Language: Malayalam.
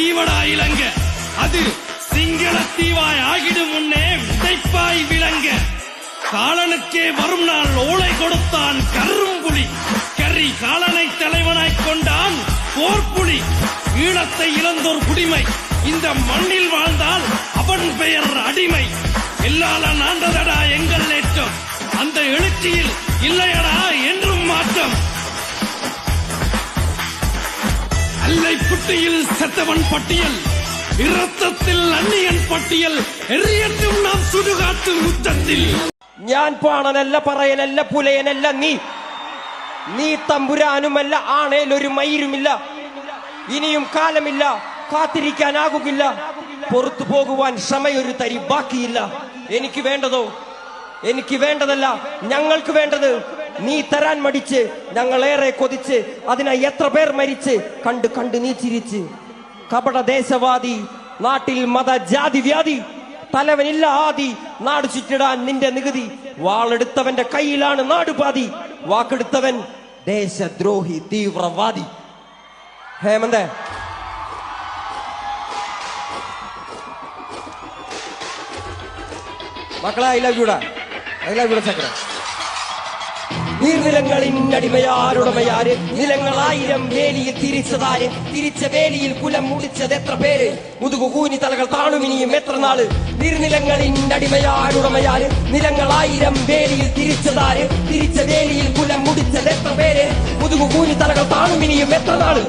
தீவடா இலங்க அது சிங்களத்தீவாய் ஆகிடும் முன்னே விதைப்பாய் விளங்க காலனுக்கே வரும் நாள் ஓலை கொடுத்தான் கரும்புலி கரி காலனை தலைவனாய் கொண்டான் போர்ப்புலி ஈழத்தை இழந்தோர் குடிமை இந்த மண்ணில் வாழ்ந்தால் அவன் பெயர் அடிமை எல்லால நாண்டதடா எங்கள் நேற்றம் அந்த எழுச்சியில் இல்லையடா என்றும் மாற்றம் அல்லை புட்டியில் செத்தவன் பட்டியல் இரத்தத்தில் அந்நியன் പട്ടിയൽ എറിയറ്റും നാം സുടുകാട്ടും മുറ്റത്തിൽ ഞാൻ പാണനല്ല പറയനല്ല പുലയനല്ല നീ തമ്പുരാനുമല്ല ആണേലൊരു മയിരുമില്ല ഇനിയും കാലമില്ല കാത്തിരിക്കാനാകുകില്ല പുറത്തു പോകുവാൻ ക്ഷമയൊരു തരി ബാക്കിയില്ല എനിക്ക് വേണ്ടതല്ല ഞങ്ങൾക്ക് വേണ്ടത് നീ തരാൻ മടിച്ച് ഞങ്ങളേറെ കൊതിച്ച് അതിനായി എത്ര പേർ മരിച്ച് കണ്ട് നീ ചിരിച്ച് കപട ദേശവാദി നാട്ടിൽ മത ജാതി വ്യാധി തലവനില്ല ആദി നാട് ചുറ്റിടാൻ നിന്റെ നികുതി വാളെടുത്തവന്റെ കയ്യിലാണ് നാടുപാതി വാക്കെടുത്തവൻ ദേശദ്രോഹി തീവ്രവാദി ഹേമന്ത് മക്കളെ ഐ ലവ് യുടാ ചക്ര നീർനിലങ്ങളിൽ അടിമയാരുടമയാര് നിലങ്ങളായിരം വേലിയിൽ തിരിച്ചതാര് തിരിച്ച വേലിയിൽ കുലം മുടിച്ചത് എത്ര പേര് മുതുകുകൂനി തലകൾ താണുമിനിയും എത്ര നാള് നീർനിലങ്ങളിൽ അടിമയാരുടമയാര് നിലങ്ങളായിരം വേലിയിൽ തിരിച്ചതാര് തിരിച്ച വേലിയിൽ കുലം മുടിച്ചത് എത്ര പേര് മുതുകുകൂനി തലകൾ താണുമിനിയും എത്ര നാള്